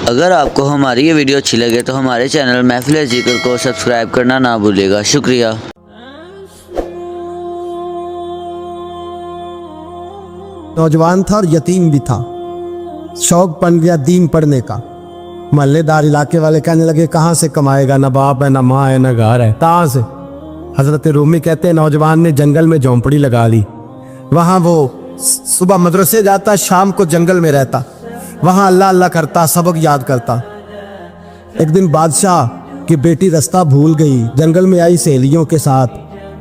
अगर आपको हमारी ये वीडियो अच्छी लगे तो हमारे चैनल महफिल ज़िक्र को सब्सक्राइब करना ना भूलिएगा। शुक्रिया। नौजवान था और यतीम भी था। शौक बन गया दीन पढ़ने का। महल्लेदार इलाके वाले कहने लगे कहाँ से कमाएगा, ना बाप है, ना माँ है, ना घर है, कहाँ से। हजरत रूमी कहते हैं नौजवान ने जंगल में झोंपड़ी लगा ली। वहाँ वो सुबह मदरसे जाता, शाम को जंगल में रहता, वहाँ अल्लाह अल्लाह करता, सबक याद करता। एक दिन बादशाह की बेटी रास्ता भूल गई, जंगल में आई सहेलियों के साथ,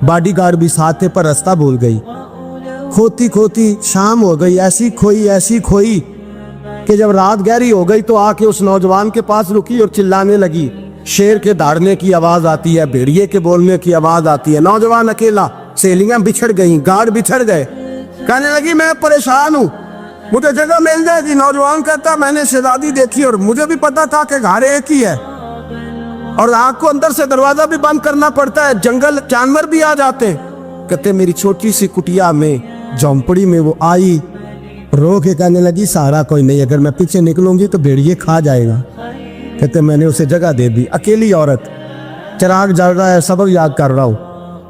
बॉडीगार्ड भी साथ थे पर रास्ता भूल गई। खोती खोती शाम हो गई, ऐसी खोई कि जब रात गहरी हो गई तो आके उस नौजवान के पास रुकी और चिल्लाने लगी। शेर के दहाड़ने की आवाज आती है, भेड़िए के बोलने की आवाज आती है। नौजवान अकेला, सहेलियां बिछड़ गई, गार्ड बिछड़ गए। कहने लगी मैं परेशान हूँ, मुझे जगह मिल जाएगी। नौजवान कहता मैंने शहजादी देखी और मुझे भी पता था कि घर एक ही है और आग को अंदर से दरवाजा भी बंद करना पड़ता है, जंगल जानवर भी आ जाते हैं। कहते मेरी छोटी सी कुटिया में, झोंपड़ी में वो आई, रो के कहने लगी सहारा कोई नहीं, अगर मैं पीछे निकलूंगी तो भेड़िए खा जाएगा। कहते मैंने उसे जगह दे दी। अकेली औरत, चिराग जल रहा है, सबक याद कर रहा हूँ।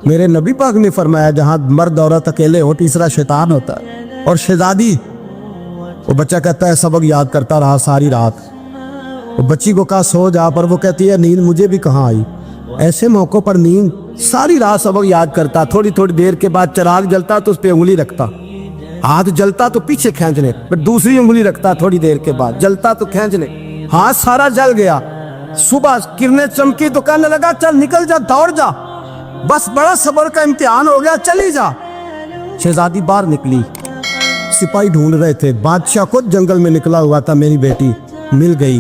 मेरे नबी पाक ने फरमाया जहाँ मर्द औरत अकेले हो तीसरा शैतान होता है। और शहजादी, वो बच्चा कहता है सबक याद करता रहा सारी रात। वो बच्ची को कहा सो जा, पर वो कहती है नींद मुझे भी कहाँ आई। ऐसे मौकों पर नींद, सारी रात सबक याद करता। थोड़ी थोड़ी देर के बाद चिराग जलता तो उस पर उंगली रखता, हाथ जलता तो पीछे खींचने, फिर दूसरी उंगली रखता। थोड़ी देर के बाद जलता तो खींचने, हाथ सारा जल गया। सुबह किरणें चमकी तो कहने लगा चल निकल जा, दौड़ जा, बस बड़ा सब्र का इम्तिहान हो गया, चली जा। शहजादी बाहर निकली, सिपाही ढूंढ रहे थे। बादशाह खुद जंगल में निकला हुआ था, मेरी बेटी मिल गई।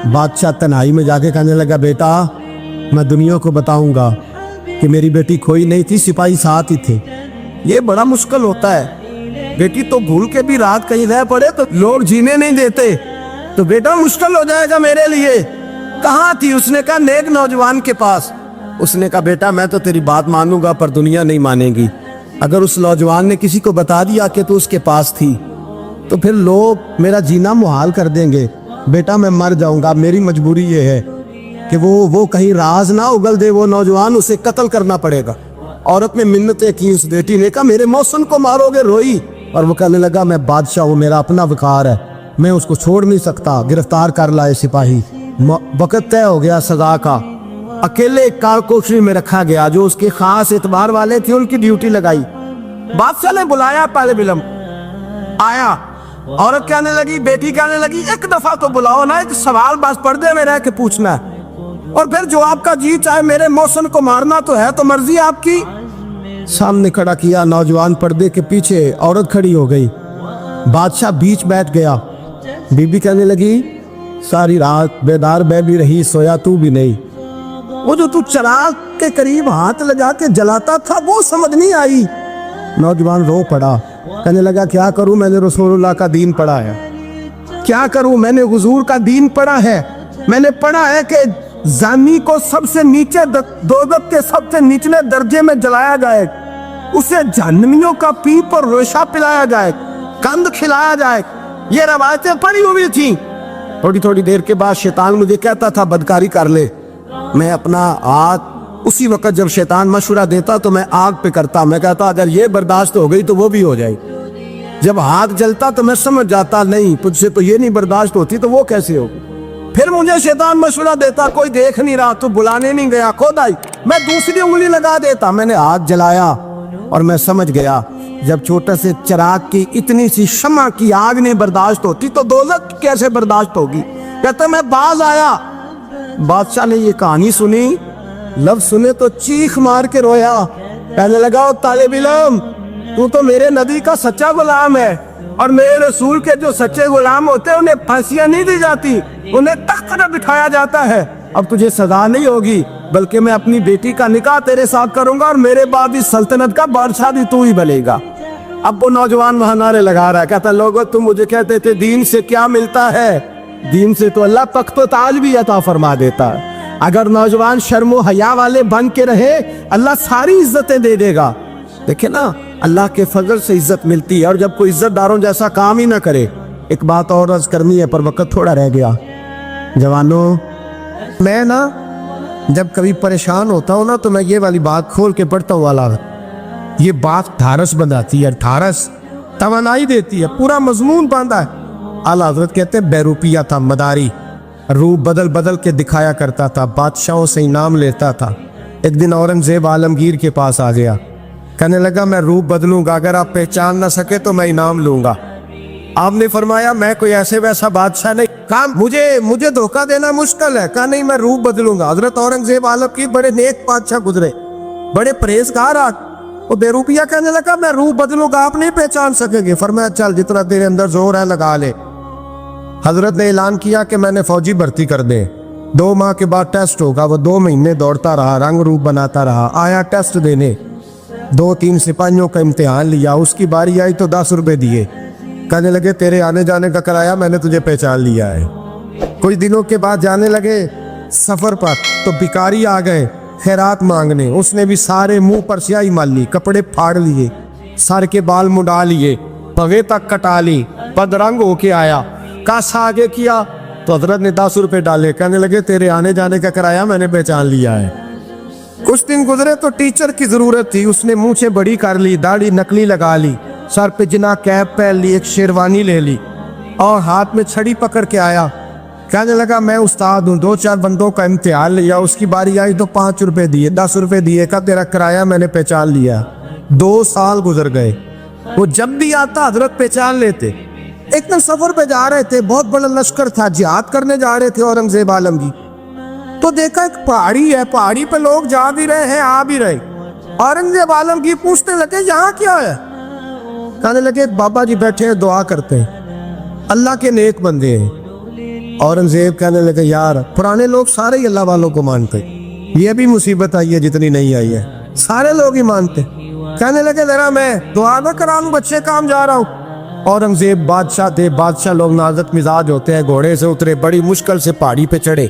बादशाह तन्हाई में जाके कहने लगा बेटा मैं दुनिया को बताऊंगा कि मेरी बेटी खोई नहीं थी, सिपाही साथ ही थे। ये बड़ा मुश्किल होता है, बेटी तो भूल के भी रात कहीं रह पड़े तो लोग जीने नहीं देते, तो बेटा मुश्किल हो जाएगा मेरे लिए। कहाँ थी? उसने कहा नेक नौजवान के पास। उसने कहा बेटा मैं तो तेरी बात मानूंगा पर दुनिया नहीं मानेगी। अगर उस नौजवान ने किसी को बता दिया कि तू उसके पास थी तो फिर लोग मेरा जीना मुहाल कर देंगे। बेटा मैं मर जाऊंगा, मेरी मजबूरी ये है कि वो कहीं राज ना उगल दे वो नौजवान, उसे कत्ल करना पड़ेगा। औरत ने मिन्नतें की, उस बेटी ने कहा मेरे मौसम को मारोगे, रोई। और वो कहने लगा मैं बादशाह, वो मेरा अपना वकार है, मैं उसको छोड़ नहीं सकता। गिरफ्तार कर लाए सिपाही। वक्त तय हो गया सजा का। अकेले कारकोशरी में रखा गया, जो उसके खास एतबार वाले थे उनकी ड्यूटी लगाई। बादशाह ने बुलाया, पहले बिलम आया। औरत कहने लगी, बेटी कहने लगी एक दफा तो बुलाओ ना, एक सवाल बस पर्दे में रह के पूछना है और फिर जो आपका जी चाहे। मेरे मौसम को मारना तो है, तो मर्जी आपकी। सामने खड़ा किया, नौजवान पर्दे के पीछे, औरत खड़ी हो गई। बादशाह बीच बैठ गया। बीबी कहने लगी सारी रात बेदार मैं भी रही, सोया तू भी नहीं। वो जो तू चिराग के करीब हाथ लगा के जलाता था वो समझ नहीं आई। नौजवान रो पड़ा, कहने लगा क्या करूं, मैंने रसूलुल्लाह का दीन पढ़ा है, क्या करूं, मैंने हुजूर का दीन पढ़ा है। मैंने पढ़ा है कि जानी को सबसे नीचे दोज़ख के सबसे निचले दर्जे में जलाया जाए, उसे जहन्नमियों का पीप और रेशा पिलाया जाए, कंद खिलाया जाए। ये रवायतें पड़ी हुई थी। थोड़ी थोड़ी देर के बाद शैतान मुझे कहता था बदकारी कर ले। मैं अपना हाथ उसी वक्त जब शैतान मशवरा देता तो मैं आग पे करता। मैं कहता अगर ये बर्दाश्त हो गई तो वो भी हो जाएगी। जब हाथ जलता तो मैं समझ जाता नहीं तुझसे तो ये नहीं बर्दाश्त होती तो वो कैसे होगी। फिर मुझे शैतान मशवरा देता कोई देख नहीं रहा, तो बुलाने नहीं गया, खुद आई, मैं दूसरी उंगली लगा देता। मैंने हाथ जलाया और मैं समझ गया जब छोटे से चिराग की इतनी सी शमा की आग नहीं बर्दाश्त होती तो दोज़ख कैसे बर्दाश्त होगी। कहता मैं बाज आया। बादशाह ने ये कहानी सुनी, लफ्ज सुने तो चीख मार के रोया। कहने लगा तालिब इल्म तू तो मेरे नबी का सच्चा गुलाम है, और मेरे रसूल के जो सच्चे गुलाम होते हैं उन्हें फांसियां नहीं दी जाती, उन्हें तख्त पर बिठाया जाता है। अब तुझे सजा नहीं होगी बल्कि मैं अपनी बेटी का निकाह तेरे साथ करूंगा और मेरे बाद इस सल्तनत का बादशाह भी तू ही बनेगा। अब वो नौजवान वहां नारे लगा रहा है, कहता लोगों तुम मुझे कहते थे दीन से क्या मिलता है, दीन से तो अल्लाह तख्त व ताज भी अता फरमा देता है। अगर नौजवान शर्म हया वाले बन के रहे अल्लाह सारी इज्जतें दे देगा। देखे ना अल्लाह के फजल से इज्जत मिलती है, और जब कोई इज्जतदारों जैसा काम ही ना करे। एक बात और अर्ज करनी है पर वक्त थोड़ा रह गया। जवानों, मैं ना जब कभी परेशान होता हूँ ना तो मैं ये वाली बात खोल के पढ़ता हूँ वाला, ये बात ढारस बनाती है, ढारस तवानाई देती है, पूरा मजमून बांधा है। आला हजरत कहते हैं बेरूपिया था, मदारी, रूप बदल बदल के दिखाया करता था, बादशाहों से इनाम लेता था। एक दिन औरंगजेब आलमगीर के पास आ गया, कहने लगा मैं रूप बदलूंगा, अगर आप पहचान ना सके तो मैं इनाम लूंगा। आपने फरमाया मैं कोई ऐसे वैसा बादशाह नहीं, कहा मुझे धोखा देना मुश्किल है, कहा नहीं मैं रूप बदलूंगा। हजरत औरंगजेब आलमगीर बड़े नेक बादशाह गुजरे, बड़े परहेजगार। वो बेरूपिया कहने लगा मैं रूप बदलूंगा, आप नहीं पहचान सकेंगे। फरमाया चल जितना तेरे अंदर जोर है लगा ले। हजरत ने ऐलान किया कि मैंने फौजी भर्ती कर दे, 2 माह के बाद टेस्ट होगा। वो 2 महीने दौड़ता रहा, रंग रूप बनाता रहा, आया टेस्ट देने, 2-3 सिपाहियों का इम्तिहान लिया, उसकी बारी आई तो 10 रुपए दिए, कहने लगे तेरे आने जाने का किराया मैंने तुझे पहचान लिया है। कुछ दिनों के बाद जाने लगे सफर पर, तो भिखारी आ गए खैरात मांगने, उसने भी सारे मुंह पर स्याही मार ली, कपड़े फाड़ लिए, सर के बाल मुड़ा लिए, पगे तक कटा ली, बदरंग होके आया। कासा आगे किया तो हजरत ने 10 रुपए डाले, कहने लगे तेरे आने जाने का किराया मैंने पहचान लिया है। कुछ दिन गुजरे तो टीचर की जरूरत थी, उसने मूछें बड़ी कर ली, दाढ़ी नकली लगा ली, सर पे जिना कैप पहन ली, एक शेरवानी ले ली और हाथ में छड़ी पकड़ के आया। कहने लगा मैं उस्ताद हूँ, 2-4 बंदों का इम्तिहान लिया, उसकी बारी आई तो 5 रुपए दिए, 10 रुपए दिए, का तेरा किराया मैंने पहचान लिया। 2 साल गुजर गए, वो जब भी आता हजरत पहचान लेते। एक दिन सफर पे जा रहे थे, बहुत बड़ा लश्कर था, जिहाद करने जा रहे थे औरंगजेब आलमगीर, तो देखा एक पहाड़ी है, पहाड़ी पे लोग जा भी रहे हैं आ भी रहे। औरंगजेब आलमगीर पूछने लगे यहाँ क्या है? कहने लगे बाबा जी बैठे हैं दुआ करते हैं, अल्लाह के नेक बंदे हैं। औरंगजेब कहने लगे यार पुराने लोग सारे ही अल्लाह वालों को मानते, ये भी मुसीबत आई है जितनी नहीं आई है, सारे लोग ही मानते। कहने लगे जरा मैं दुआ ना करा लूं, बच्चे काम जा रहा हूँ। औरंगजेब बादशाह थे, बादशाह लोग नाजुक मिजाज होते हैं, घोड़े से उतरे, बड़ी मुश्किल से पहाड़ी पे चढ़े,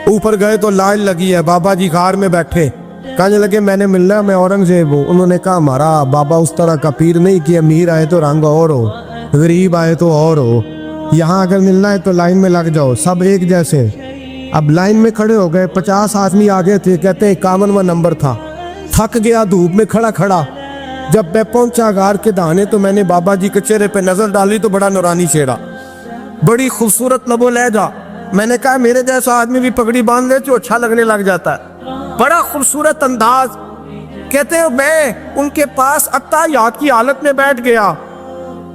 ऊपर गए तो लाइन लगी है, बाबा जी कार में बैठे। कहने लगे मैंने मिलना है, मैं औरंगजेब हूँ। उन्होंने कहा हमारा बाबा उस तरह का पीर नहीं कि अमीर आए तो रंग और हो, गरीब आए तो और हो, यहाँ अगर मिलना है तो लाइन में लग जाओ, सब एक जैसे। अब लाइन में खड़े हो गए, 50 आदमी आगे थे, कहते हैं 51वां नंबर था। थक गया धूप में खड़ा खड़ा, जब मैं पहुंचा गार के दाने तो मैंने बाबा जी के चेहरे पे नजर डाली तो बड़ा नूरानी चेहरा, बड़ी खूबसूरत लबो लहजा। मैंने कहा मेरे जैसा आदमी भी पगड़ी बांध ले तो अच्छा लगने लग जाता है, बड़ा खूबसूरत अंदाज। कहते हैं मैं उनके पास अत्ताहियात की हालत में बैठ गया।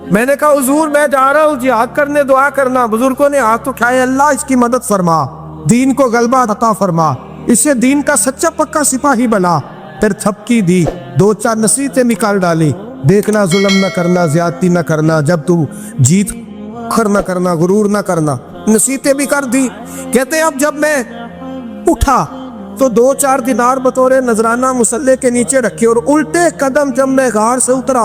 मैंने कहा हुजूर मैं जा रहा हूँ जिहाद करने, दुआ करना। बुजुर्गों ने हाथ उठाए, अल्लाह इसकी मदद फरमा, दीन को गलबा अता फरमा, इससे दीन का सच्चा पक्का सिपाही बना। फिर थपकी दी, 2-4 नसीहतें निकाल डाली, देखना जुल्म न करना, ज्यादती न करना, जब तू जीत खर न करना, गुरूर न करना, नसीहतें भी कर दी। कहते अब जब मैं उठा तो 2-4 दिनार बतौरे नजराना मुसल्ले के नीचे रखे, और उल्टे कदम जब मैं गार से उतरा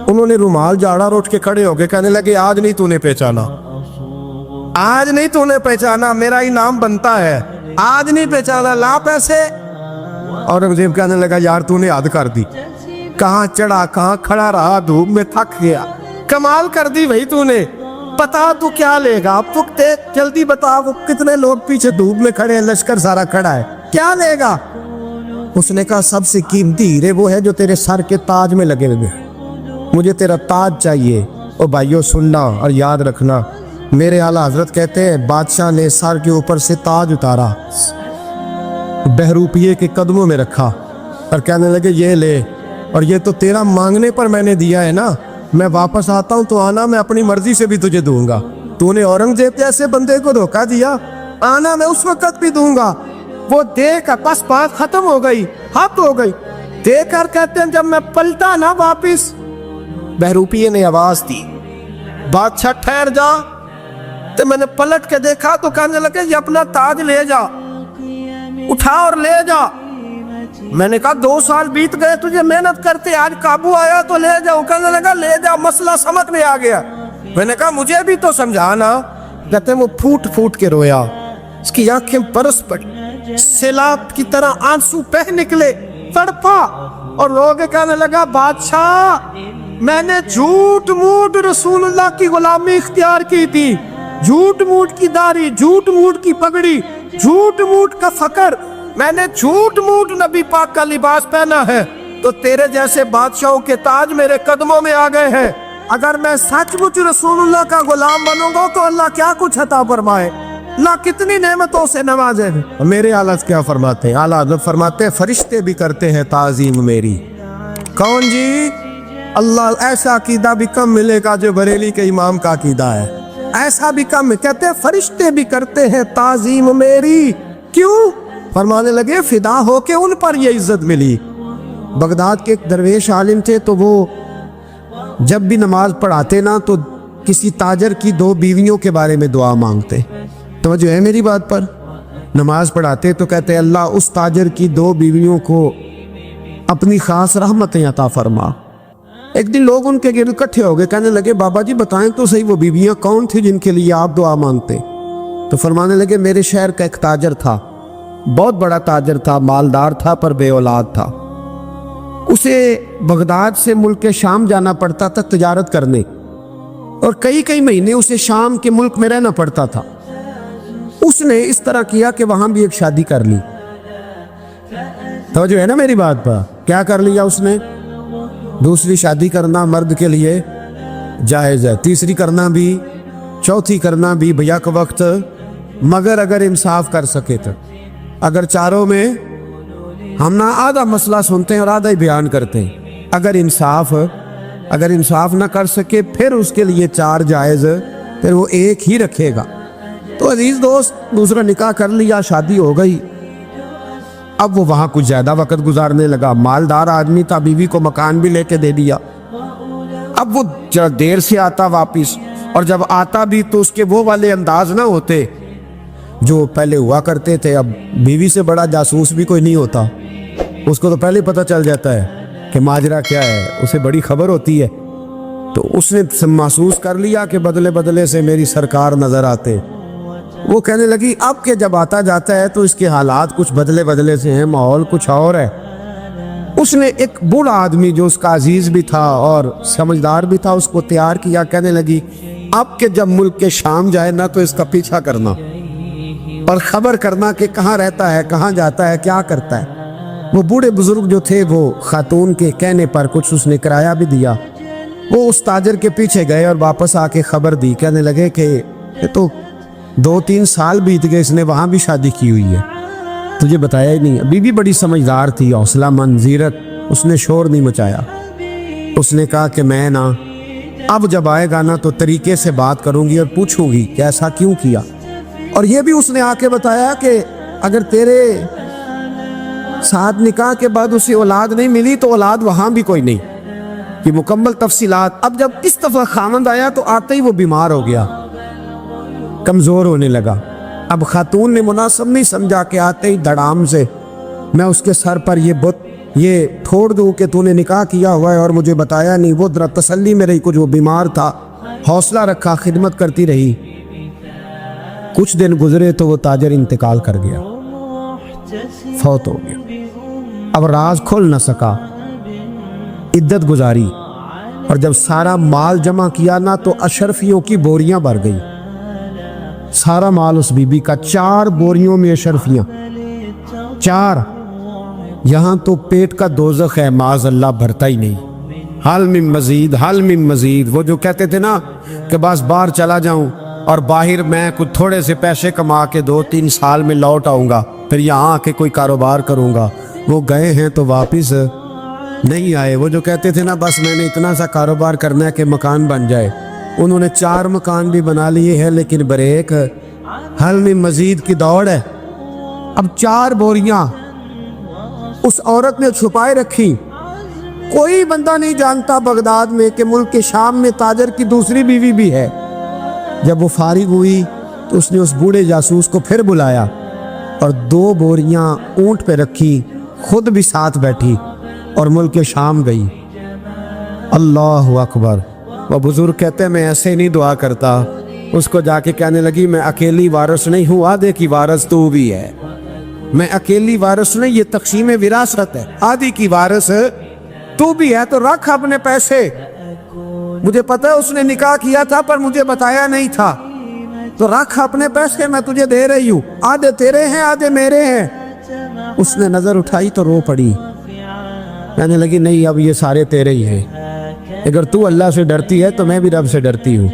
उन्होंने रुमाल झाड़ा और उठ के खड़े हो गए। कहने लगे आज नहीं तूने पहचाना, आज नहीं तूने पहचाना, मेरा इनाम बनता है, आज नहीं पहचाना, ला पैसे। औरंगजेब कहने लगा यार तूने हद कर दी, कहाँ चढ़ा कहाँ खड़ा रहा, धूप में थक गया, कमाल कर दी भाई तूने। बता तू क्या लेगा, अब तू जल्दी बता, वो कितने लोग पीछे धूप में खड़े हैं, लश्कर सारा खड़ा है, क्या लेगा? उसने कहा सबसे कीमती हीरे वो है जो तेरे सर के ताज में लगे हुए, मुझे तेरा ताज चाहिए। ओ भाइयों सुनना और याद रखना, मेरे आला हजरत कहते हैं बादशाह ने सर के ऊपर से ताज उतारा, बहरूपिये के कदमों में रखा और कहने लगे ये ले, और ये तो तेरा मांगने पर मैंने दिया है ना, मैं वापस आता हूं तो आना, मैं अपनी मर्जी से भी तुझे दूंगा। तूने औरंगजेब जैसे बंदे को धोखा दिया, आना मैं उस वक्त भी दूंगा। वो देख बस बात खत्म हो गई, हद हो गई। देखकर कहते हैं जब मैं पलटा ना वापिस, बहरूपिये ने आवाज दी बादशाह ठहर जा। तो मैंने पलट के देखा तो कहने लगे ये अपना ताज ले जा, उठा और ले जा। मैंने कहा 2 साल बीत गए तुझे मेहनत करते, आज काबू आया तो ले जाओ। कहने लगा ले जा, मसला समझ में आ गया। मैंने कहा मुझे भी तो समझाना। कहते वो फूट फूट के रोया, उसकी आंखें बरस पड़ी, सैलाब की तरह आंसू बह निकले, तड़पा और रो के कहने लगा बादशाह मैंने झूठ मूठ रसूलुल्लाह की गुलामी इख्तियार की थी, झूठ मूठ की दाढ़ी, झूठ मूठ की पगड़ी, झूठ मूठ का फकर, मैंने झूठ मूठ नबी पाक का लिबास पहना है, तो तेरे जैसे बादशाहों के ताज मेरे कदमों में आ गए हैं। अगर मैं सचमुच रसूलुल्लाह का गुलाम बनूंगा तो अल्लाह क्या कुछ अता फरमाए, अल्लाह कितनी नेमतों से नवाजे। और मेरे आला क्या फरमाते हैं, आला हज़रत फरमाते हैं फरिश्ते भी करते हैं ताज़ीम मेरी। कौन जी? अल्लाह। ऐसा अकीदा भी कम मिलेगा जो बरेली के इमाम का अकीदा है, ऐसा भी कम। कहते हैं फरिश्ते भी करते हैं ताज़ीम मेरी। क्यों? फरमाने लगे फिदा हो के उन पर ये इज्जत मिली। बगदाद के एक दरवेश आलिम थे, तो वो जब भी नमाज पढ़ाते ना तो किसी ताजर की 2 बीवियों के बारे में दुआ मांगते। तो जो है मेरी बात पर, नमाज पढ़ाते तो कहते अल्लाह उस ताजर की 2 बीवियों को अपनी खास रहमतें अता फरमा। एक दिन लोग उनके गिर्द इकट्ठे हो गए, कहने लगे बाबा जी बताएं तो सही वो बीवियां कौन थी जिनके लिए आप दुआ मांगते। तो फरमाने लगे मेरे शहर का एक ताजर था, बहुत बड़ा ताजर था, मालदार था पर बे औलाद था। उसे बगदाद से मुल्क शाम जाना पड़ता था तिजारत करने, और कई कई महीने उसे शाम के मुल्क में रहना पड़ता था। उसने इस तरह किया कि वहां भी एक शादी कर ली। तो जो है ना मेरी बात पर, क्या कर लिया उसने? दूसरी शादी करना मर्द के लिए जायज़ है, तीसरी करना भी, चौथी करना भी भैया का वक्त, मगर अगर इंसाफ कर सके तो। अगर चारों में हम ना आधा मसला सुनते हैं और आधा ही बयान करते हैं, अगर इंसाफ ना कर सके फिर उसके लिए 4 जायज़, फिर वो एक ही रखेगा। तो अजीज दोस्त, दूसरा निकाह कर लिया, शादी हो गई। अब वो वहाँ कुछ ज़्यादा वक्त गुजारने लगा, मालदार आदमी था, बीवी को मकान भी लेके दे दिया। अब वो जरा देर से आता वापिस, और जब आता भी तो उसके वो वाले अंदाज ना होते जो पहले हुआ करते थे। अब बीवी से बड़ा जासूस भी कोई नहीं होता, उसको तो पहले पता चल जाता है कि माजरा क्या है, उसे बड़ी खबर होती है। तो उसने महसूस कर लिया कि बदले बदले से मेरी सरकार नजर आते। वो कहने लगी अब के जब आता जाता है तो इसके हालात कुछ बदले बदले से हैं, माहौल कुछ और है। उसने एक बूढ़ा आदमी जो उसका अजीज भी था और समझदार भी था उसको तैयार किया। कहने लगी अब के जब मुल्क के शाम जाए ना तो इसका पीछा करना और खबर करना कि कहाँ रहता है, कहाँ जाता है, क्या करता है। वो बूढ़े बुजुर्ग जो थे वो खातून के कहने पर कुछ उसने किराया भी दिया। वो उस ताजर के पीछे गए और वापस आके खबर दी। कहने लगे कि ये तो 2-3 साल बीत गए, इसने वहाँ भी शादी की हुई है, तुझे बताया ही नहीं। बीवी बड़ी समझदार थी, हौसला मंद, जीरक, उसने शोर नहीं मचाया। उसने कहा कि मैं ना अब जब आएगा ना तो तरीके से बात करूंगी और पूछूंगी कि ऐसा क्यों किया। और ये भी उसने आके बताया कि अगर तेरे साथ निकाह के बाद उसे औलाद नहीं मिली तो औलाद वहां भी कोई नहीं, कि मुकम्मल तफसीलात। अब जब इस दफा खामंद आया तो आते ही वो बीमार हो गया, कमजोर होने लगा। अब खातून ने मुनासिब नहीं समझा कि आते ही धड़ाम से मैं उसके सर पर ये ठोड़ दूं कि तूने निकाह किया हुआ है और मुझे बताया नहीं। वो जरा तसल्ली में रही, कुछ वो बीमार था, हौसला रखा, खिदमत करती रही। कुछ दिन गुजरे तो वो ताजर इंतकाल कर गया, फौत हो गया। अब राज खुल न सका, इद्दत गुजारी, और जब सारा माल जमा किया ना तो अशरफियों की बोरियां भर गई। सारा माल उस बीबी का, 4 बोरियों में अशरफियां, 4। यहां तो पेट का दोज़ख है, माज़ अल्लाह भरता ही नहीं। हाल में मजीद, हाल में मजीद। वो जो कहते थे ना कि बस बाहर चला जाऊं और बाहर मैं कुछ थोड़े से पैसे कमा के 2-3 साल में लौट आऊंगा, फिर यहाँ आके कोई कारोबार करूंगा, वो गए हैं तो वापस नहीं आए। वो जो कहते थे ना बस मैंने इतना सा कारोबार करना है कि मकान बन जाए, उन्होंने 4 मकान भी बना लिए हैं, लेकिन बरेक हल में मजीद की दौड़ है। अब 4 बोरियां उस औरत ने छुपाए रखी। कोई बंदा नहीं जानता बगदाद में कि मुल्क के शाम में ताजर की दूसरी बीवी भी है। जब वो फारिग हुई तो उसने उस बूढ़े जासूस को फिर बुलाया और 2 बोरियां ऊंट पे रखी, खुद भी साथ बैठी और मुल्क के शाम गई। अल्लाह अकबर। वह बुजुर्ग कहते हैं मैं ऐसे नहीं दुआ करता। उसको जाके कहने लगी मैं अकेली वारिस नहीं हूँ, आधे की वारिस तू भी है। मैं अकेली वारिस नहीं, ये तक़सीम विरासत है, आधी की वारिस तू भी है। तो रख अपने पैसे। मुझे पता है उसने निकाह किया था पर मुझे बताया नहीं था। तो रख अपने पैसे, मैं तुझे दे रही हूँ, आधे तेरे हैं आधे मेरे हैं। उसने नजर उठाई तो रो पड़ी, कहने लगी नहीं अब ये सारे तेरे ही हैं। अगर तू अल्लाह से डरती है तो मैं भी रब से डरती हूँ,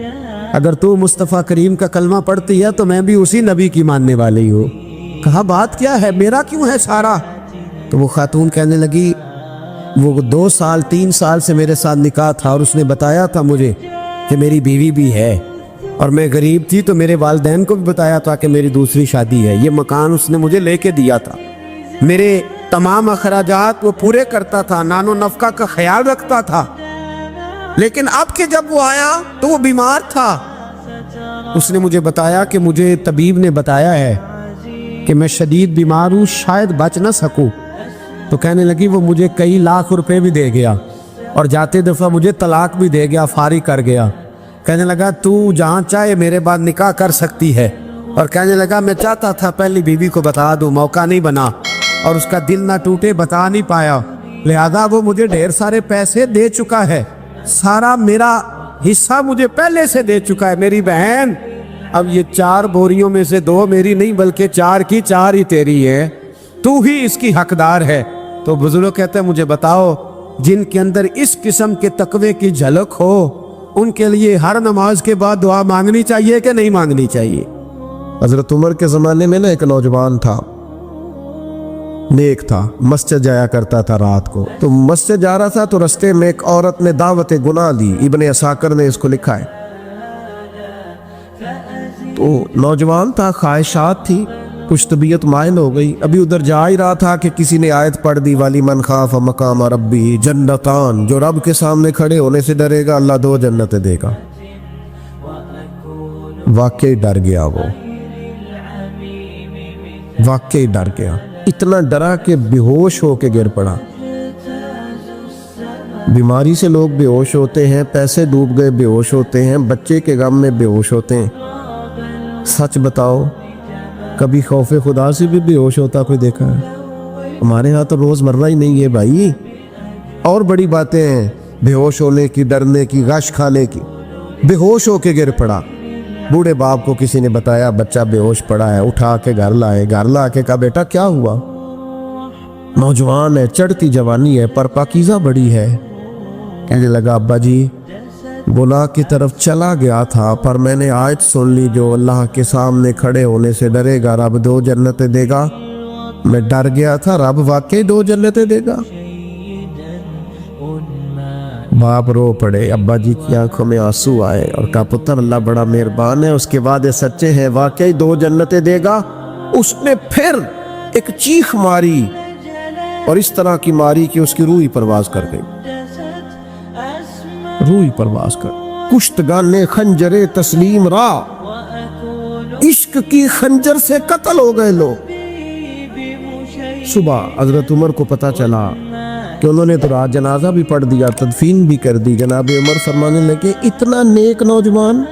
अगर तू मुस्तफ़ा करीम का कलमा पढ़ती है तो मैं भी उसी नबी की मानने वाली हूँ। कहा बात क्या है, मेरा क्यों है सारा? तो वो खातून कहने लगी वो 2 साल 3 साल से मेरे साथ निकाह था और उसने बताया था मुझे कि मेरी बीवी भी है, और मैं गरीब थी तो मेरे वालिदैन को भी बताया था कि मेरी दूसरी शादी है। ये मकान उसने मुझे लेके दिया था, मेरे तमाम अखराजात वो पूरे करता था, नानो नफका का ख्याल रखता था। लेकिन अब के जब वो आया तो वो बीमार था। उसने मुझे बताया कि मुझे तबीब ने बताया है कि मैं शदीद बीमार हूँ, शायद बच ना सकूँ। तो कहने लगी वो मुझे कई लाख रुपए भी दे गया और जाते दफ़ा मुझे तलाक भी दे गया, फारिग कर गया। कहने लगा तू जहाँ चाहे मेरे बाद निकाह कर सकती है। और कहने लगा मैं चाहता था पहली बीवी को बता दूँ, मौका नहीं बना और उसका दिल ना टूटे, बता नहीं पाया, लिहाजा वो मुझे ढेर सारे पैसे दे चुका है, सारा मेरा हिस्सा मुझे पहले से दे चुका है। मेरी बहन अब ये 4 बोरियों में से 2 मेरी नहीं बल्कि 4 की 4 ही तेरी है, तू ही इसकी हकदार है। तो बुजुर्ग कहते हैं मुझे बताओ जिनके अंदर इस किस्म के तकवे की झलक हो उनके लिए हर नमाज के बाद दुआ मांगनी चाहिए कि नहीं मांगनी चाहिए? हजरत उमर के ज़माने में ना एक नौजवान था, नेक था, मस्जिद जाया करता था रात को। तो मस्जिद जा रहा था तो रास्ते में एक औरत ने दावत गुनाह दी, इब्ने असाकर ने इसको लिखा है। तो नौजवान था, ख्वाहिशात थी, कुछ तबीयत माइल हो गई। अभी उधर जा ही रहा था कि किसी ने आयत पढ़ दी, वाली मन खाफ मकाम रब्बी जन्नतान, जो रब के सामने खड़े होने से डरेगा अल्लाह 2 जन्नतें देगा। वाकई डर गया, वो वाकई डर गया, इतना डरा कि बेहोश होके गिर पड़ा। बीमारी से लोग बेहोश होते हैं, पैसे डूब गए बेहोश होते हैं, बच्चे के गम में बेहोश होते हैं। सच बताओ कभी खौफे खुदा से भी बेहोश होता कोई देखा है? हमारे यहाँ तो रोजमर्रा ही नहीं है भाई। और बड़ी बातें हैं बेहोश होने की, डरने की, गश खाने की। बेहोश होके गिर पड़ा, बूढ़े बाप को किसी ने बताया बच्चा बेहोश पड़ा है, उठा के घर लाए, घर ला के कहा बेटा क्या हुआ? नौजवान है, चढ़ती जवानी है, पर पाकीज़ा बड़ी है। कहने लगा अब्बा जी गुनाह की तरफ चला गया था, पर मैंने आयत सुन ली जो अल्लाह के सामने खड़े होने से डरेगा रब 2 जन्नतें देगा। मैं डर गया था, रब वाकई 2 जन्नतें देगा। बाप रो पड़े, अब्बा जी की आंखों में आंसू आए और कहा पुत्र अल्लाह बड़ा मेहरबान है, उसके बाद ये सच्चे हैं, वाकई 2 जन्नतें देगा। उसने फिर एक चीख मारी और इस तरह की मारी कि उसकी रूह ही परवाज कर गई, रूह ही परवाज कर। कुश्तगाने खंजरे तस्लीम रा, इश्क की खंजर से कत्ल हो गए लोग। सुबह हजरत उमर को पता चला कि उन्होंने तो रात जनाजा भी पढ़ दिया, तदफीन भी कर दी। जनाब उमर फरमाने लगे इतना नेक नौजवान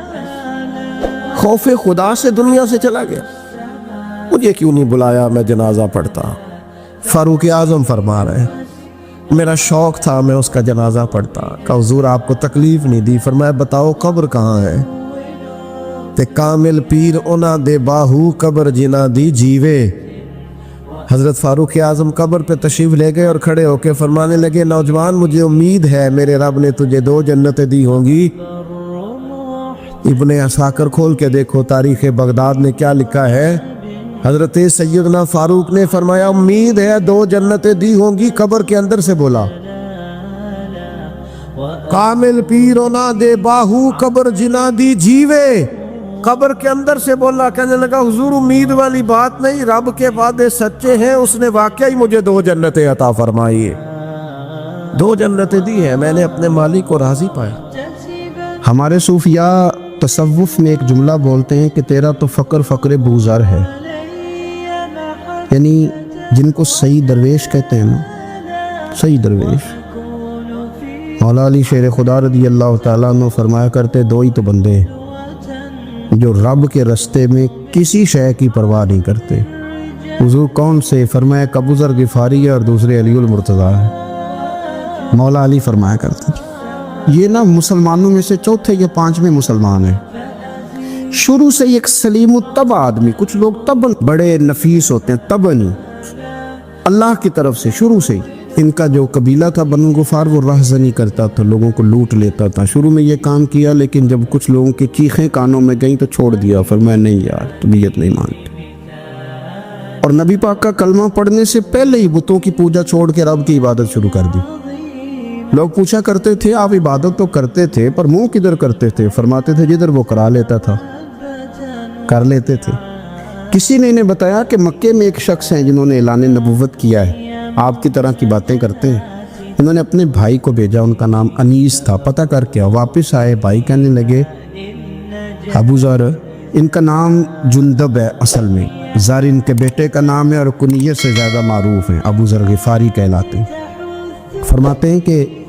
खौफे खुदा से दुनिया से चला गया, मुझे क्यों नहीं बुलाया, मैं जनाजा पढ़ता। फारूक आजम फरमा रहे मेरा शौक था मैं उसका जनाजा पढ़ता। कहा हुजूर आपको तकलीफ नहीं दी? फरमाया बताओ कब्र कहाँ है? ते कामिल पीर ओना दे बाहू कब्र जिना दी जीवे। हजरत फारूक आजम कब्र पे तशरीफ ले गए और खड़े होके फरमाने लगे नौजवान मुझे उम्मीद है मेरे रब ने तुझे 2 जन्नतें दी होंगी। इब्ने असाकर खोल के देखो तारीख बगदाद में क्या लिखा है। हजरत सैयदना फारूक ने फरमाया उम्मीद है 2 जन्नतें दी होंगी। कब्र के अंदर से बोला कामिल पीरो ना दे बाहू कब्र जिना दी जीवे। कब्र के अंदर से बोला, कहने लगा हुजूर उम्मीद वाली बात नहीं, रब के वादे सच्चे हैं, उसने वाकई मुझे 2 जन्नतें अता फरमाई है, 2 जन्नतें दी है, मैंने अपने मालिक को राजी पाया। हमारे सूफिया तसव्वुफ में एक जुमला बोलते हैं कि तेरा तो फ़क्र बूज़र है, यानी जिनको सही दरवेश कहते हैं ना, सही दरवेश। मौला अली शेर खुदा रज़ी अल्लाह ताला अन्हु फरमाया करते 2 ही तो बंदे जो रब के रास्ते में किसी शय की परवाह नहीं करते। हुजूर कौन से? फरमाया कबूज़र गिफारी है और दूसरे अलीउल मुर्तज़ा है। मौला अली फरमाया करते ये ना मुसलमानों में से 4थे या 5वें मुसलमान हैं। शुरू से ही एक सलीम तब आदमी, कुछ लोग तबन बड़े नफीस होते हैं, तबन अल्लाह की तरफ से शुरू से ही। इनका जो कबीला था बनु गुफार, वो राहज़नी करता था, लोगों को लूट लेता था। शुरू में ये काम किया, लेकिन जब कुछ लोगों की चीखें कानों में गई तो छोड़ दिया, फरमाया नहीं यार तबीयत नहीं मानती। और नबी पाक का कलमा पढ़ने से पहले ही बुतों की पूजा छोड़ के रब की इबादत शुरू कर दी। लोग पूछा करते थे आप इबादत तो करते थे पर मुंह किधर करते थे? फरमाते थे जिधर वो करा लेता था कर लेते थे। किसी ने इन्हें बताया कि मक्के में एक शख्स हैं जिन्होंने ऐलान नबुव्वत किया है, आपकी तरह की बातें करते हैं। इन्होंने अपने भाई को भेजा, उनका नाम अनीस था, पता करके वापस आए। भाई कहने लगे अबू ज़र, इनका नाम जुंदब है, असल में ज़र इनके बेटे का नाम है और कुनियत से ज़्यादा मारूफ हैं, अबू ज़र गिफ़ारी कहलाते हैं। फरमाते हैं कि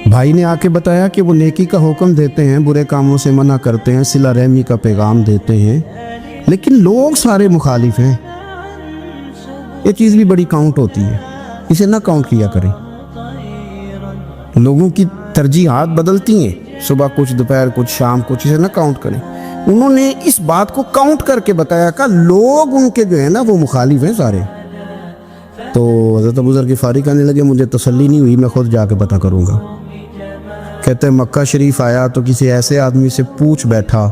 भाई ने आके बताया कि वो नेकी का हुक्म देते हैं, बुरे कामों से मना करते हैं, सिला रहमी का पैगाम देते हैं, लेकिन लोग सारे मुखालिफ हैं। ये चीज़ भी बड़ी काउंट होती है, इसे ना काउंट किया करें। लोगों की तरजीहात बदलती हैं, सुबह कुछ, दोपहर कुछ, शाम कुछ, इसे ना काउंट करें। उन्होंने इस बात को काउंट करके बताया कि लोग उनके जो है ना वो मुखालिफ हैं सारे। तो हज़रत अबू ज़र गिफ़ारी कहने लगे मुझे तसल्ली नहीं हुई, मैं खुद जाके पता करूँगा। कहते हैं मक्का शरीफ आया तो किसी ऐसे आदमी से पूछ बैठा,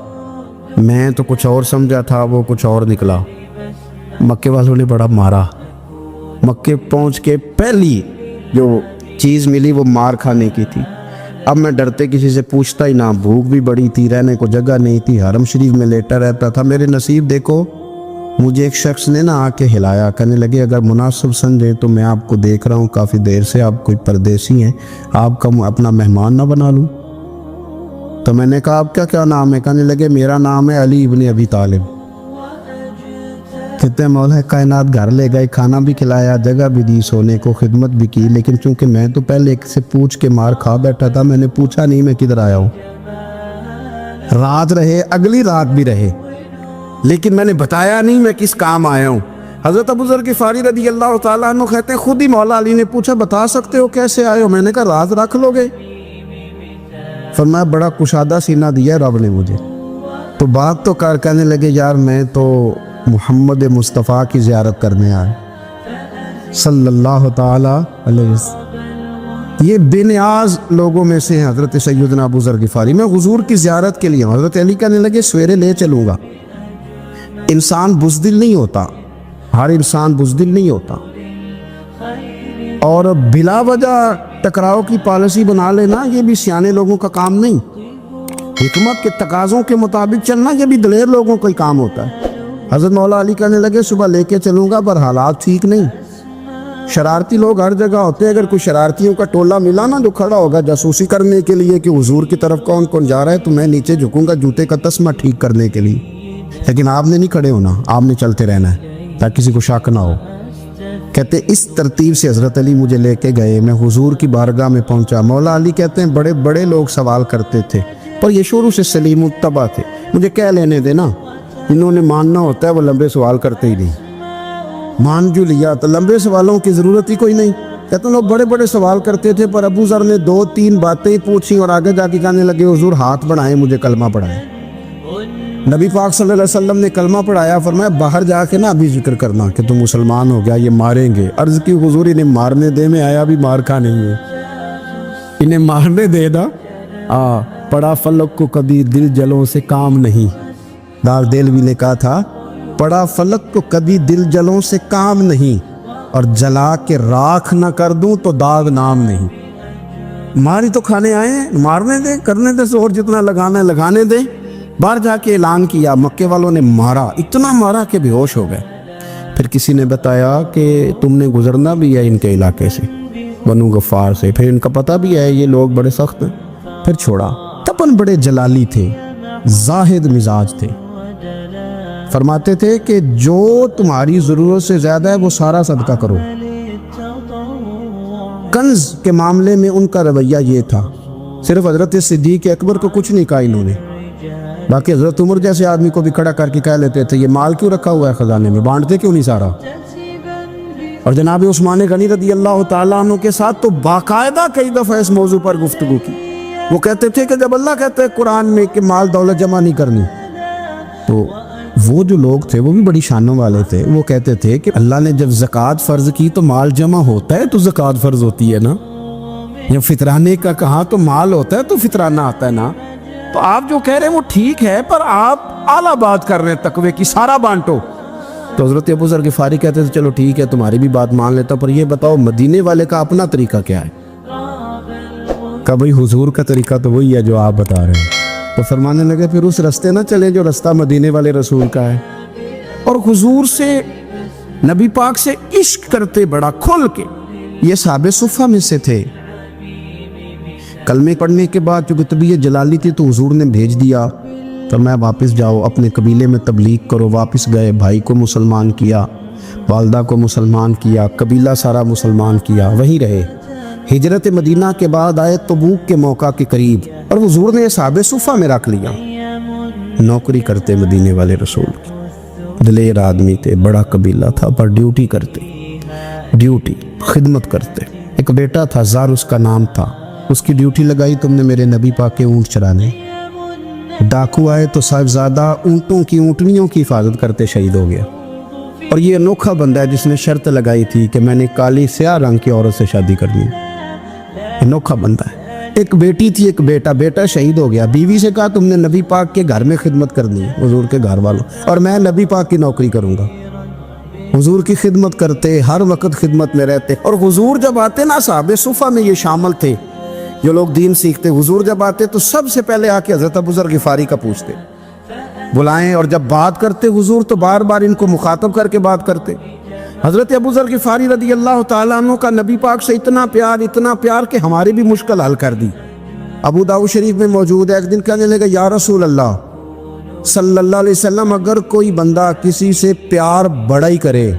मैं तो कुछ और समझा था, वो कुछ और निकला। मक्के वालों ने बड़ा मारा। मक्के पहुंच के पहली जो चीज़ मिली वो मार खाने की थी। अब मैं डरते किसी से पूछता ही ना, भूख भी बड़ी थी, रहने को जगह नहीं थी, हरम शरीफ में लेटा रहता था। मेरे नसीब देखो, मुझे एक शख्स ने ना आके हिलाया, कहने लगे अगर मुनासिब समझे तो मैं आपको देख रहा हूँ काफ़ी देर से, आप कोई परदेसी हैं, आपका अपना मेहमान ना बना लूँ। तो मैंने कहा आपका क्या नाम है? कहने लगे मेरा नाम है अली इब्न अबी तालिब। कहते हैं मौला कायनात घर ले गए, खाना भी खिलाया, जगह भी दी, सोने को खिदमत भी की, लेकिन चूंकि मैं तो पहले एक से पूछ के मार खा बैठा था, मैंने पूछा नहीं मैं किधर आया हूँ। रात रहे, अगली रात भी रहे, लेकिन मैंने बताया नहीं मैं किस काम आया हूँ। हज़रत अबू ज़र गिफ़ारी रज़ी अल्लाह ताला अन्हु कहते हैं खुद ही मौला अली ने पूछा बता सकते हो कैसे आए हो? मैंने कहा राज रख लोगे? फरमाया बड़ा कुशादा सीना दिया रब ने मुझे। तो बात तो कर, कहने लगे यार मैं तो मुहम्मद मुस्तफ़ा की ज़ियारत करने आए सल्लल्लाहु ताला अलैहि वसल्लम। ये बेनियाज लोगों में से हैं हज़रत सैयदना अबू ज़र गिफ़ारी। मैं हुजूर की ज़ियारत के लिए हूँ। हज़रत अली कहने लगे सवेरे ले चलूँगा। इंसान बुज़दिल नहीं होता, हर इंसान बुज़दिल नहीं होता, और बिला वजह टकराव की पॉलिसी बना लेना ये भी सियाने लोगों का काम नहीं। हिकमत के तकाज़ों के मुताबिक चलना ये भी दलेर लोगों का ही काम होता है। हज़रत मौला अली कहने लगे सुबह लेके चलूँगा, पर हालात ठीक नहीं। शरारती लोग हर जगह होते हैं। अगर कोई शरारतियों का टोला मिला ना जो खड़ा होगा जासूसी करने के लिए कि हुजूर की तरफ कौन कौन जा रहा है, तो मैं नीचे झुकूँगा जूते का तस्मा ठीक करने के लिए। लेकिन आपने नहीं खड़े होना, आपने चलते रहना है ताकि किसी को शक ना हो। कहते इस तरतीब से हज़रत अली मुझे लेके गए। मैं हुजूर की बारगाह में पहुंचा। मौला अली कहते हैं बड़े बड़े लोग सवाल करते थे, पर ये शुरू से सलीम तबा थे, मुझे क्या लेने देना। इन्होंने मानना होता है वो लंबे सवाल करते ही नहीं। मान जो लिया तो लंबे सवालों की ज़रूरत ही कोई नहीं। कहते लोग बड़े बड़े सवाल करते थे, पर अबू ज़र ने 2-3 बातें ही पूछी और आगे जाके कहने लगे हुजूर हाथ बढ़ाएं, मुझे कलमा पढ़ाएं। नबी पाक सल्लल्लाहु अलैहि वसल्लम ने कलमा पढ़ाया। फरमाया बाहर जाके ना अभी जिक्र करना कि तुम मुसलमान हो गया, ये मारेंगे। अर्ज़ की हुजूर इन्हें मारने दे, मैं आया भी मार खा नहीं है, इन्हें मारने दे ना। पड़ा फलक को कभी दिल जलों से काम नहीं। दार दिल भी ने कहा था पड़ा फलक को कभी दिल जलों से काम नहीं, और जला के राख ना कर दूं तो दाग नाम नहीं। मारी तो खाने आए हैं, मारने दे, करने दे, जोर जितना लगाना है लगाने दे। बाहर जाके ऐलान किया, मक्के वालों ने मारा, इतना मारा कि बेहोश हो गए। फिर किसी ने बताया कि तुमने गुजरना भी है इनके इलाके से, बनु गफ्फार से, फिर इनका पता भी है ये लोग बड़े सख्त हैं। फिर छोड़ा। तपन बड़े जलाली थे, जाहिद मिजाज थे। फरमाते थे कि जो तुम्हारी ज़रूरत से ज़्यादा है वो सारा सदका करो। कंज के मामले में उनका रवैया ये था। सिर्फ हज़रत सिद्दीक़ अकबर को कुछ नहीं कहा इन्होंने, बाकी हज़रत उमर जैसे आदमी को भी खड़ा करके कह लेते थे ये माल क्यों रखा हुआ है ख़जाने में, बांटते क्यों नहीं सारा। और जनाब उस्मान गनी रज़ी अल्लाह ताला अन्हु के साथ तो बाकायदा कई दफ़ा इस मौजू पर गुफ्तगू की। وہ کہتے تھے کہ جب اللہ کہتے ہیں قرآن میں کہ مال دولت جمع نہیں کرنی، تو وہ جو لوگ تھے وہ بھی بڑی شانوں والے تھے، وہ کہتے تھے کہ اللہ نے جب زکوٰۃ فرض کی تو مال جمع ہوتا ہے تو زکوٰۃ فرض ہوتی ہے نا، یا فطرانے کا کہا تو مال ہوتا ہے تو فطرانہ آتا ہے نا۔ تو آپ جو کہہ رہے ہیں وہ ٹھیک ہے، پر آپ اعلیٰ بات کر رہے ہیں تقوی کی، سارا بانٹو۔ تو حضرت ابو ذر غفاری کہتے تھے چلو ٹھیک ہے تمہاری بھی بات مان لیتا، پر یہ بتاؤ مدینے والے کا اپنا طریقہ کیا ہے؟ کہ بھئی حضور کا طریقہ تو وہی ہے جو آپ بتا رہے ہیں۔ تو فرمانے لگے پھر اس رستے نہ چلیں جو رستہ مدینے والے رسول کا ہے، اور حضور سے، نبی پاک سے عشق کرتے بڑا کھل کے۔ یہ صحابہ صفہ میں سے تھے۔ کلمے پڑھنے کے بعد چونکہ طبیعت جلالی تھی تو حضور نے بھیج دیا، فرمایا واپس جاؤ اپنے قبیلے میں تبلیغ کرو۔ واپس گئے، بھائی کو مسلمان کیا، والدہ کو مسلمان کیا، قبیلہ سارا مسلمان کیا، وہیں رہے۔ ہجرت مدینہ کے بعد آئے تبوک کے موقع کے قریب، اور حضور نے صحابہ صفہ میں رکھ لیا۔ نوکری کرتے مدینے والے رسول کی، دلیر آدمی تھے، بڑا قبیلہ تھا، پر ڈیوٹی کرتے، ڈیوٹی خدمت کرتے۔ ایک بیٹا تھا زار اس کا نام تھا، اس کی ڈیوٹی لگائی تم نے میرے نبی پاک کے اونٹ چرانے۔ ڈاکو آئے تو صاحبزادہ اونٹوں کی، اونٹنیوں کی حفاظت کرتے شہید ہو گیا۔ اور یہ انوکھا بندہ ہے جس نے شرط لگائی تھی کہ میں نے کالی سیاہ رنگ کی عورت سے شادی کرنی ہے، انوکھا بندہ ہے۔ ایک بیٹی تھی، ایک بیٹا، بیٹا شہید ہو گیا۔ بیوی سے کہا تم نے نبی پاک کے گھر میں خدمت کرنی ہے، حضور کے گھر والوں، اور میں نبی پاک کی نوکری کروں گا۔ حضور کی خدمت کرتے، ہر وقت خدمت میں رہتے۔ اور حضور جب آتے نا، صحابہ صفہ میں یہ شامل تھے جو لوگ دین سیکھتے، حضور جب آتے تو سب سے پہلے آ کے حضرت ابو ذر غفاری کا پوچھتے، بلائیں، اور جب بات کرتے حضور تو بار بار ان کو مخاطب کر کے بات کرتے۔ حضرت ابو ذر غفاری رضی اللہ تعالیٰ عنہ کا نبی پاک سے اتنا پیار کہ ہماری بھی مشکل حل کر دی۔ ابو داؤد شریف میں موجود ہے، ایک دن کہنے لگا یا رسول اللہ صلی اللہ علیہ وسلم، اگر کوئی بندہ کسی سے پیار بڑا ہی کرے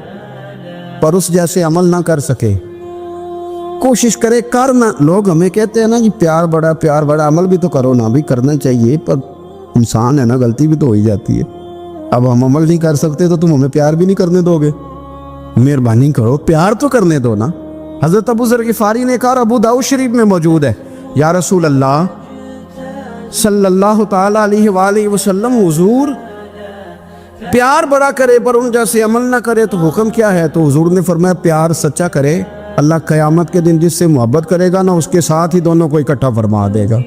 پر اس جیسے عمل نہ کر سکے، کوشش کرے کرنا، لوگ ہمیں کہتے ہیں نا جی پیار بڑا، عمل بھی تو کرو نا، بھی کرنا چاہیے، پر انسان ہے نا، غلطی بھی تو ہو ہی جاتی ہے۔ اب ہم عمل نہیں کر سکتے تو تم ہمیں پیار بھی نہیں کرنے دو گے، مہربانی کرو پیار تو کرنے دو نا۔ حضرت ابو ذر غفاری نے کہا، ابو داؤد شریف میں موجود ہے، یا رسول اللہ صلی اللہ تعالیٰ علیہ وآلہ وسلم، حضور پیار بڑا کرے پر ان جیسے عمل نہ کرے تو حکم کیا ہے؟ تو حضور نے فرمایا پیار سچا کرے، اللہ قیامت کے دن جس سے محبت کرے گا نا اس کے ساتھ ہی دونوں کو اکٹھا فرما دے گا۔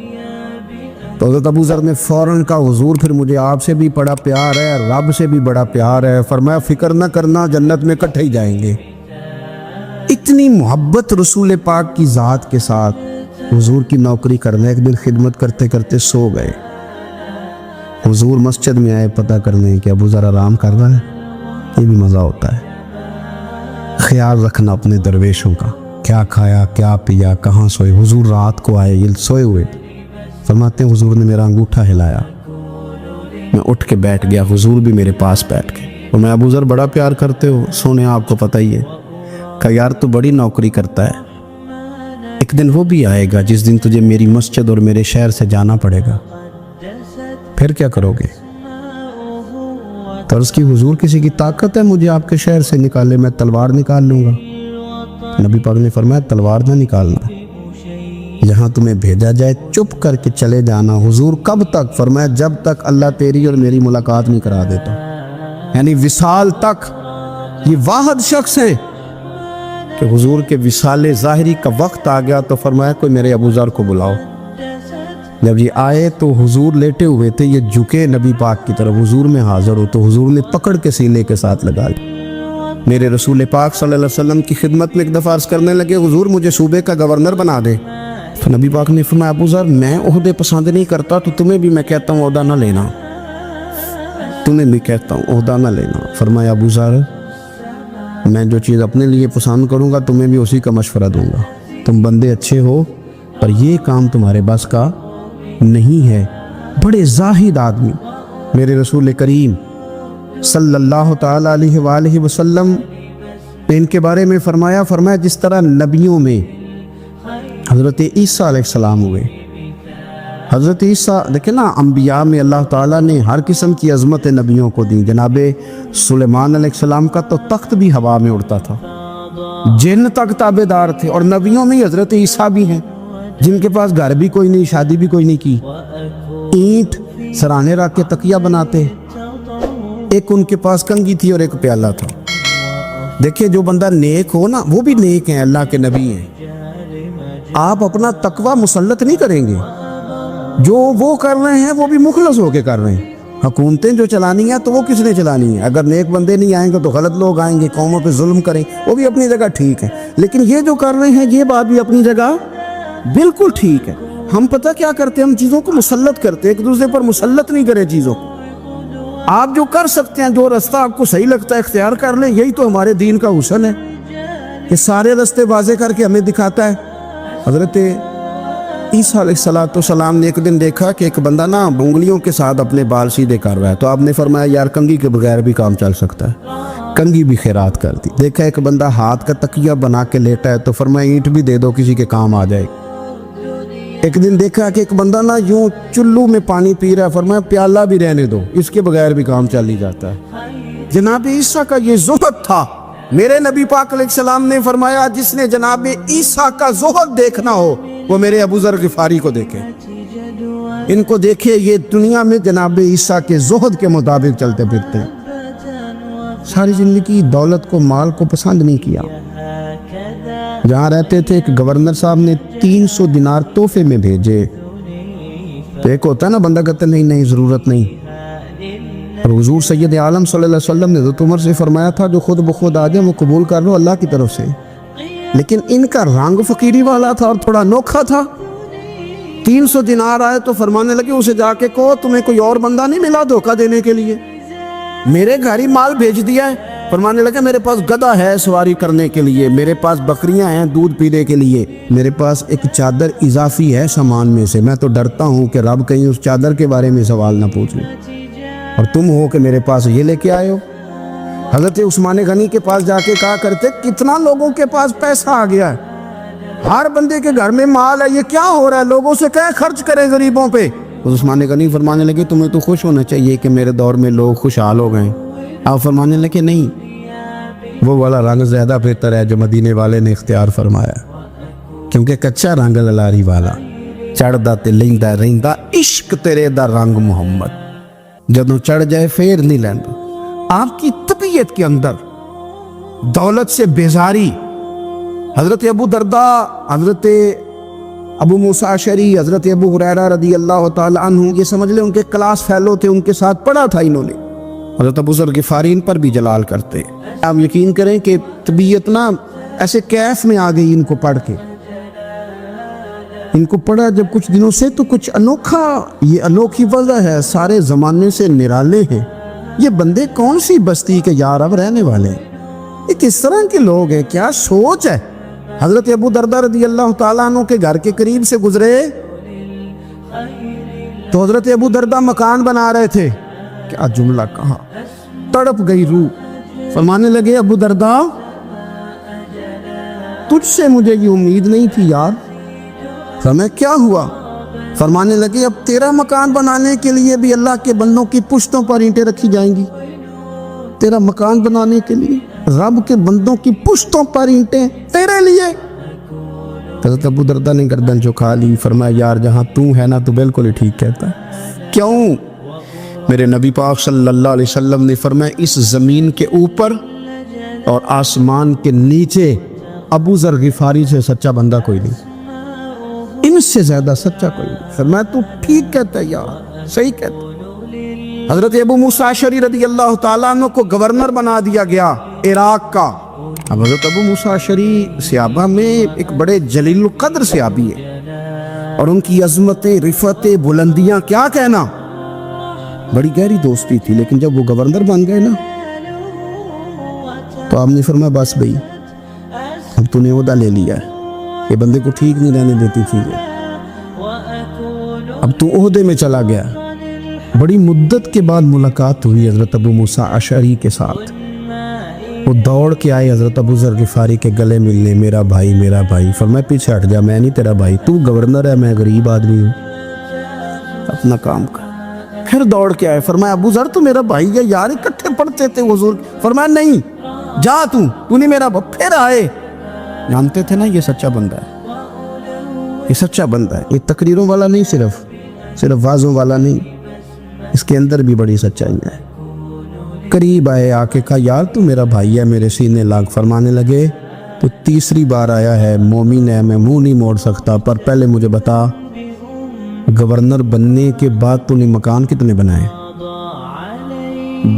تو حضرت ابو ذر نے فوراً کہا، حضور پھر مجھے آپ سے بھی بڑا پیار ہے، رب سے بھی بڑا پیار ہے۔ فرمایا فکر نہ کرنا، جنت میں اکٹھے ہی جائیں گے۔ اتنی محبت رسول پاک کی ذات کے ساتھ حضور کی نوکری کرنا۔ ایک دن خدمت کرتے کرتے سو گئے، حضور مسجد میں آئے پتہ کرنے کہ ابو ذر آرام کر رہا ہے۔ یہ بھی مزہ ہوتا ہے، خیال رکھنا اپنے درویشوں کا، کیا کھایا کیا پیا، کہاں سوئے۔ حضور رات کو آئے، یہ سوئے ہوئے، فرماتے ہیں حضور نے میرا انگوٹھا ہلایا، میں اٹھ کے بیٹھ گیا، حضور بھی میرے پاس بیٹھ گئے۔ اور میں ابو ذر بڑا پیار کرتے ہو، سونے آپ کو پتہ ہی ہے، کہ یار تو بڑی نوکری کرتا ہے، ایک دن وہ بھی آئے گا جس دن تجھے میری مسجد اور میرے شہر سے جانا پڑے گا، پھر کیا کرو گے؟ تو اس کی حضور کسی کی طاقت ہے مجھے آپ کے شہر سے نکالے؟ میں تلوار نکال لوں گا۔ نبی پاک نے فرمایا تلوار نہ نکالنا، جہاں تمہیں بھیجا جائے چپ کر کے چلے جانا۔ حضور کب تک؟ فرمایا جب تک اللہ تیری اور میری ملاقات نہیں کرا دیتا، یعنی وصال تک۔ یہ واحد شخص ہے کہ حضور کے وصال ظاہری کا وقت آ گیا تو فرمایا کوئی میرے ابو ذر کو بلاؤ۔ جب یہ آئے تو حضور لیٹے ہوئے تھے، یہ جھکے نبی پاک کی طرف، حضور میں حاضر ہو تو حضور نے پکڑ کے سینے کے ساتھ لگا لیا۔ میرے رسول پاک صلی اللہ علیہ وسلم کی خدمت میں ایک دفعہ عرض کرنے لگے، حضور مجھے صوبے کا گورنر بنا دے۔ تو نبی پاک نے فرمایا ابو ذر میں عہدے پسند نہیں کرتا، تو تمہیں بھی میں کہتا ہوں عہدہ نہ لینا، تمہیں بھی کہتا ہوں عہدہ نہ لینا۔ فرمایا ابو ذر میں جو چیز اپنے لیے پسند کروں گا تمہیں بھی اسی کا مشورہ دوں گا، تم بندے اچھے ہو پر یہ کام تمہارے بس کا نہیں ہے۔ بڑے زاہد آدمی میرے رسول کریم صلی اللہ تعالیٰ علیہ وآلہ وسلم نے ان کے بارے میں فرمایا جس طرح نبیوں میں حضرت عیسیٰ علیہ السلام ہوئے، حضرت عیسیٰ دیکھیں نا، انبیاء میں اللہ تعالیٰ نے ہر قسم کی عظمت نبیوں کو دی۔ جناب سلیمان علیہ السلام کا تو تخت بھی ہوا میں اڑتا تھا، جن تک تابع دار تھے، اور نبیوں میں حضرت عیسیٰ بھی ہیں۔ جن کے پاس گھر بھی کوئی نہیں, شادی بھی کوئی نہیں کی, اینٹ سرانے رکھ کے تکیہ بناتے. ایک ان کے پاس کنگھی تھی اور ایک پیالہ تھا. دیکھیں جو بندہ نیک ہو نا, وہ بھی نیک ہیں, اللہ کے نبی ہیں. آپ اپنا تقوی مسلط نہیں کریں گے. جو وہ کر رہے ہیں وہ بھی مخلص ہو کے کر رہے ہیں. حکومتیں جو چلانی ہیں تو وہ کس نے چلانی ہے؟ اگر نیک بندے نہیں آئیں گے تو غلط لوگ آئیں گے, قوموں پہ ظلم کریں, وہ بھی اپنی جگہ ٹھیک ہے. لیکن یہ جو کر رہے ہیں یہ بات بھی اپنی جگہ بالکل ٹھیک ہے. ہم پتہ کیا کرتے ہیں, ہم چیزوں کو مسلط کرتے ہیں, ایک دوسرے پر مسلط نہیں کریں چیزوں کو. آپ جو کر سکتے ہیں, جو رستہ آپ کو صحیح لگتا ہے اختیار کر لیں. یہی تو ہمارے دین کا حسن ہے کہ سارے رستے واضح کر کے ہمیں دکھاتا ہے. حضرت عیسیٰ علیہ السلام نے ایک دن دیکھا کہ ایک بندہ نا انگلیوں کے ساتھ اپنے بال سیدھے کر رہا ہے, تو آپ نے فرمایا یار کنگھی کے بغیر بھی کام چل سکتا ہے, کنگھی بھی خیرات کر دی. دیکھا ایک بندہ ہاتھ کا تکیہ بنا کے لیٹا ہے, تو فرمایا اینٹ بھی دے دو, کسی کے کام آ جائے. ایک دن دیکھا کہ ایک بندہ نا یوں چلو میں پانی پی رہا ہے, فرمایا پیالہ بھی رہنے دو, اس کے بغیر بھی کام چل ہی جاتا ہے. جناب عیسیٰ کا یہ زہد تھا. میرے نبی پاک علیہ السلام نے فرمایا جس نے جناب عیسیٰ کا زہد دیکھنا ہو وہ میرے ابو ذر غفاری کو دیکھے. ان کو دیکھے, یہ دنیا میں جناب عیسیٰ کے زہد کے مطابق چلتے پھرتے ہیں. ساری زندگی دولت کو, مال کو پسند نہیں کیا. جہاں رہتے تھے ایک گورنر صاحب نے 300 دینار تحفے میں بھیجے. تو ایک ہوتا ہے نا بندہ کہتا نہیں نہیں ضرورت نہیں. اور حضور سید عالم صلی اللہ علیہ وسلم نے حضرت عمر سے فرمایا تھا جو خود بخود آ جائے وہ قبول کر لو اللہ کی طرف سے. لیکن ان کا رنگ فقیری والا تھا اور تھوڑا انوکھا تھا. 300 دینار آئے تو فرمانے لگے اسے جا کے کہو تمہیں کوئی اور بندہ نہیں ملا دھوکہ دینے کے لیے, میرے گھر ہی مال بھیج دیا ہے. فرمانے لگے میرے پاس گدھا ہے سواری کرنے کے لیے, میرے پاس بکریاں ہیں دودھ پینے کے لیے, میرے پاس ایک چادر اضافی ہے سامان میں سے. میں تو ڈرتا ہوں کہ رب کہیں اس چادر کے بارے میں سوال نہ پوچھ لیں, اور تم ہو کہ میرے پاس یہ لے کے آئے ہو. حضرت عثمان غنی کے پاس جا کے کہا کرتے کتنا لوگوں کے پاس پیسہ آ گیا ہے, ہر بندے کے گھر میں مال ہے, یہ کیا ہو رہا ہے, لوگوں سے کہیں خرچ کریں غریبوں پہ. عثمان غنی فرمانے لگے تمہیں تو خوش ہونا چاہیے کہ میرے دور میں لوگ خوشحال ہو گئے. آپ فرمانے لگے نہیں, وہ والا رنگ زیادہ بہتر ہے جو مدینے والے نے اختیار فرمایا, کیونکہ کچا رنگ للاری والا چڑھدا تے لیندا رہندا عشق تیرے دا رنگ محمد, جدوں چڑھ جائے پھر نہیں لیندا. آپ کی طبیعت کے اندر دولت سے بیزاری. حضرت ابو درداء, حضرت ابو موسیٰ اشعری, حضرت ابو ہریرہ رضی اللہ تعالی عنہ, یہ سمجھ لیں ان کے کلاس فیلو تھے, ان کے ساتھ پڑھا تھا انہوں نے. حضرت ابو ذر غفاری ان پر بھی جلال کرتے. آپ یقین کریں کہ طبیعت نا ایسے کیف میں آ گئی ان کو پڑھ کے. ان کو پڑھا جب کچھ دنوں سے تو کچھ انوکھا, یہ انوکھی وجہ ہے, سارے زمانے سے نرالے ہیں. یہ بندے کون سی بستی کے یار اب رہنے والے ہیں, یہ کس طرح کے لوگ ہیں, کیا سوچ ہے. حضرت ابو درداء رضی اللہ تعالیٰ عنہ کے گھر کے قریب سے گزرے تو حضرت ابو درداء مکان بنا رہے تھے. کیا جملہ کہا, تڑپ گئی روح. فرمانے لگے ابو درداء تجھ سے مجھے یہ امید نہیں تھی یار. فرمایا کیا ہوا؟ فرمانے لگے اب تیرا مکان بنانے کے لیے بھی اللہ کے بندوں کی پشتوں پر اینٹیں رکھی جائیں گی. تیرا مکان بنانے کے لیے رب کے بندوں کی پشتوں پر اینٹیں تیرے لیے. حضرت ابو درداء نے گردن جھکا لی. فرمایا یار جہاں تو ہے نا تو بالکل ہی ٹھیک کہتا ہے. کیوں؟ میرے نبی پاک صلی اللہ علیہ وسلم نے فرمایا اس زمین کے اوپر اور آسمان کے نیچے ابو ذر غفاری سے سچا بندہ کوئی نہیں, ان سے زیادہ سچا کوئی نہیں. فرمایا تو ٹھیک کہتا ہے یار, صحیح کہتا ہے. حضرت ابو موسیٰ اشعری رضی اللہ تعالیٰ عنہ کو گورنر بنا دیا گیا عراق کا. اب حضرت ابو موسیٰ اشعری صحابہ میں ایک بڑے جلیل القدر صحابی ہے, اور ان کی عظمتیں, رفعتیں, بلندیاں کیا کہنا, بڑی گہری دوستی تھی. لیکن جب وہ گورنر بن گئے نا تو آپ نے فرمایا بس بھئی اب تو نے عہدہ لے لیا ہے, یہ بندے کو ٹھیک نہیں رہنے دیتی چیزیں, اب تو عہدے میں چلا گیا. بڑی مدت کے بعد ملاقات ہوئی حضرت ابو موسیٰ اشعری کے ساتھ. وہ دوڑ کے آئے حضرت ابو ذر غفاری کے گلے ملنے, میرا بھائی میرا بھائی. فرمایا پیچھے ہٹ جا, میں نہیں تیرا بھائی, تو گورنر ہے, میں غریب آدمی ہوں, اپنا کام کر. پھر دوڑ کے آئے. فرمایا ابو ذر تو میرا بھائی ہے یار, اکٹھے پڑھتے تھے حضور. فرمایا نہیں جا, تو نہیں میرا. پھر آئے, جانتے تھے نا یہ سچا بندہ ہے. یہ سچا بندہ ہے, یہ تقریروں والا نہیں, صرف وعظوں والا نہیں, اس کے اندر بھی بڑی سچائی ہے. قریب آئے, آ کے کہا یار تو میرا بھائی ہے, میرے سینے لاگ. فرمانے لگے تو تیسری بار آیا ہے, مومن ہے, میں منہ نہیں موڑ سکتا, پر پہلے مجھے بتا گورنر بننے کے بعد تو نے مکان کتنے بنائے,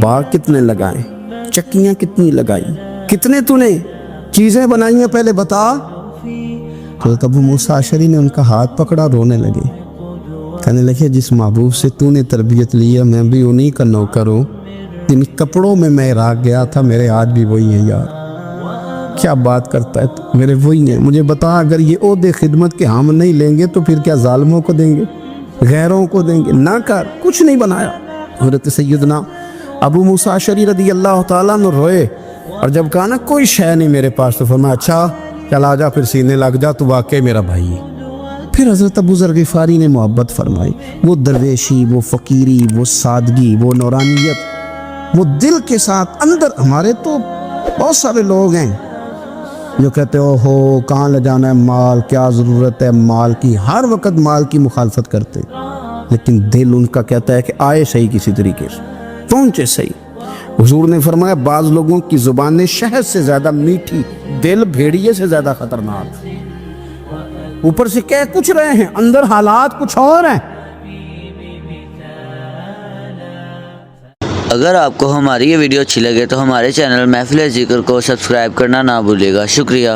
باغ کتنے لگائے, چکیاں کتنی لگائی, کتنے تو نے چیزیں بنائی ہیں, پہلے بتا. حضرت ابو موسیٰ اشعری نے ان کا ہاتھ پکڑا, رونے لگے, کہنے لگے جس محبوب سے تو نے تربیت لی ہے میں بھی انہی کا نوکر ہوں, جن کپڑوں میں میں راگ گیا تھا میرے آج بھی وہی ہیں. یار کیا بات کرتا ہے تو, میرے وہی ہیں. مجھے بتا اگر یہ عہدے خدمت کے ہم نہیں لیں گے تو پھر کیا ظالموں کو دیں گے, غیروں کو دیں گے؟ نہ کر, کچھ نہیں بنایا. حضرت سیدنا ابو موسیٰ اشعری رضی اللہ تعالیٰ عنہ روئے, اور جب کہا نا کوئی شے نہیں میرے پاس, تو فرمایا اچھا چل آ جا, پھر سینے لگ جا, تو واقعی میرا بھائی ہے. پھر حضرت ابو ذر غفاری نے محبت فرمائی, وہ درویشی, وہ فقیری, وہ سادگی, وہ نورانیت, وہ دل کے ساتھ اندر. ہمارے تو بہت سارے لوگ ہیں جو کہتے ہو کہاں لے جانا ہے مال, کیا ضرورت ہے مال کی, ہر وقت مال کی مخالفت کرتے, لیکن دل ان کا کہتا ہے کہ آئے صحیح, کسی طریقے سے پہنچے صحیح. حضور نے فرمایا بعض لوگوں کی زبانیں شہد سے زیادہ میٹھی, دل بھیڑیے سے زیادہ خطرناک. اوپر سے کہہ کچھ رہے ہیں, اندر حالات کچھ اور ہیں. اگر آپ کو ہماری یہ ویڈیو اچھی لگے تو ہمارے چینل محفل ذکر کو سبسکرائب کرنا نہ بھولیے گا. شکریہ.